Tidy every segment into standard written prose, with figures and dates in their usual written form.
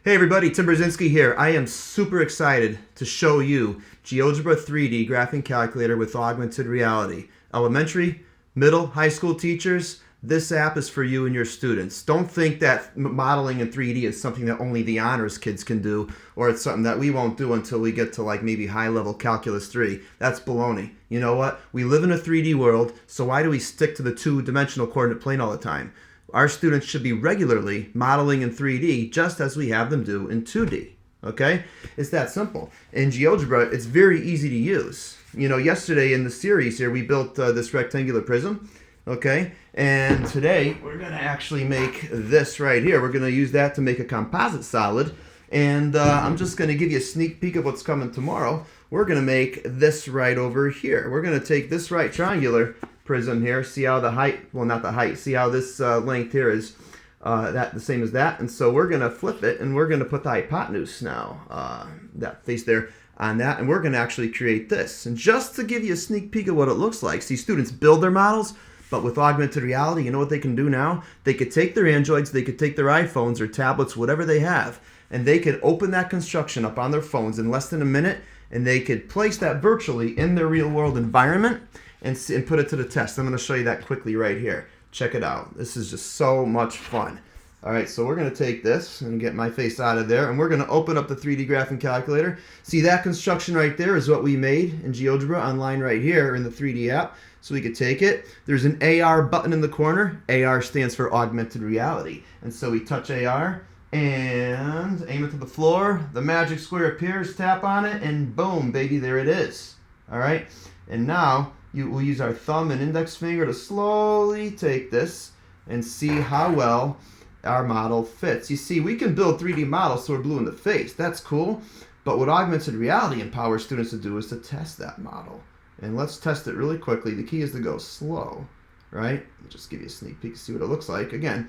Hey everybody, Tim Brzezinski here. I am super excited to show you GeoGebra 3D Graphing Calculator with Augmented Reality. Elementary, middle, high school teachers, this app is for you and your students. Don't think that modeling in 3D is something that only the honors kids can do, or it's something that we won't do until we get to like maybe high-level Calculus 3. That's baloney. You know what? We live in a 3D world, so why do we stick to the two-dimensional coordinate plane all the time? Our students should be regularly modeling in 3D just as we have them do in 2D. Okay? It's that simple. In GeoGebra, it's very easy to use. You know, yesterday in the series here, we built this rectangular prism. Okay? And today, we're going to actually make this right here. We're going to use that to make a composite solid. And I'm just going to give you a sneak peek of what's coming tomorrow. We're going to make this right over here. We're going to take this right triangular prism here, see how the height, well not the height, see how this length here is the same as that, and so we're going to flip it and we're going to put the hypotenuse now, that face there on that, and we're going to actually create this. And just to give you a sneak peek of what it looks like, see, students build their models, but with augmented reality, you know what they can do now? They could take their Androids, they could take their iPhones or tablets, whatever they have, and they could open that construction up on their phones in less than a minute, and they could place that virtually in their real world environment and put it to the test. I'm going to show you that quickly right here. Check it out. This is just so much fun. All right, so we're going to take this and get my face out of there, and we're going to open up the 3D graphing calculator. See, that construction right there is what we made in GeoGebra online right here in the 3D app. So we could take it. There's an AR button in the corner. AR stands for augmented reality. And so we touch AR and aim it to the floor. The magic square appears, tap on it, and boom, baby, there it is. All right, and now we'll use our thumb and index finger to slowly take this and see how well our model fits. You see, we can build 3D models so we're blue in the face. That's cool. But what augmented reality empowers students to do is to test that model. And let's test it really quickly. The key is to go slow, right? I'll just give you a sneak peek to see what it looks like again.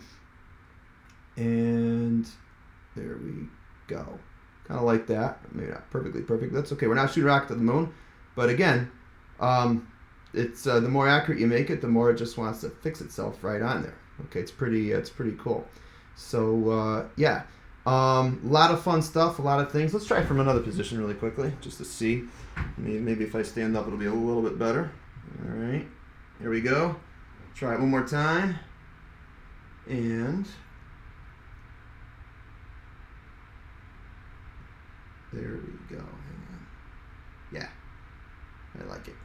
And there we go. Kind of like that. Maybe not perfectly perfect. That's okay. We're not shooting a rocket to the moon. But again, it's the more accurate you make it, the more it just wants to fix itself right on there. Okay, it's pretty cool. So yeah, a lot of fun stuff, a lot of things. Let's try from another position really quickly, just to see. Maybe if I stand up, it'll be a little bit better. All right, here we go. Try it one more time, and there we go. Hang on. Yeah, I like it.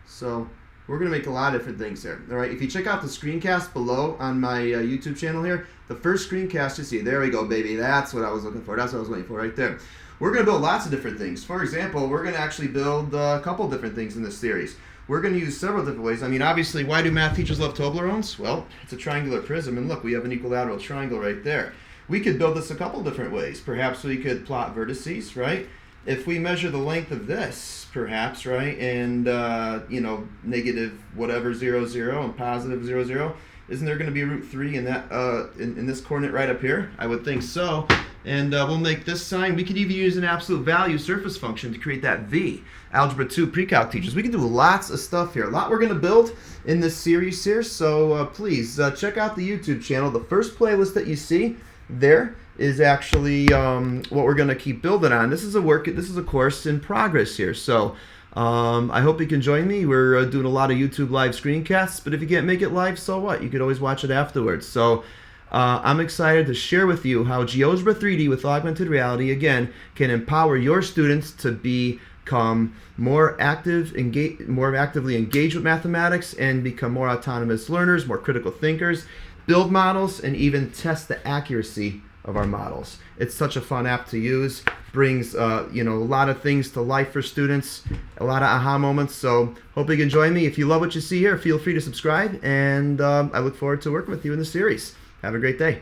So we're going to make a lot of different things here. All right, if you check out the screencast below on my YouTube channel here, the first screencast you see, there we go, baby. That's what I was looking for. That's what I was waiting for right there. We're going to build lots of different things. For example, we're going to actually build a couple different things in this series. We're going to use several different ways. I mean, obviously, why do math teachers love Toblerones? Well, it's a triangular prism, and look, we have an equilateral triangle right there. We could build this a couple different ways. Perhaps we could plot vertices, right? If we measure the length of this, perhaps, right, and, you know, negative whatever 0, 0 and positive 0, 0, isn't there going to be root 3 in that in this coordinate right up here? I would think so. And we'll make this sign. We could even use an absolute value surface function to create that V. Algebra 2 pre-calc teachers. We can do lots of stuff here. A lot we're going to build in this series here. So please check out the YouTube channel. The first playlist that you see there is actually what we're going to keep building on. This is a course in progress here. So I hope you can join me. We're doing a lot of YouTube live screencasts, but if you can't make it live, so what? You could always watch it afterwards. So I'm excited to share with you how GeoGebra 3D with augmented reality, again, can empower your students to become more actively engaged with mathematics and become more autonomous learners, more critical thinkers, build models, and even test the accuracy of our models. It's such a fun app to use. Brings you know, a lot of things to life for students, a lot of aha moments. So hope you can join me. If you love what you see here, feel free to subscribe, and I look forward to working with you in the series. Have a great day.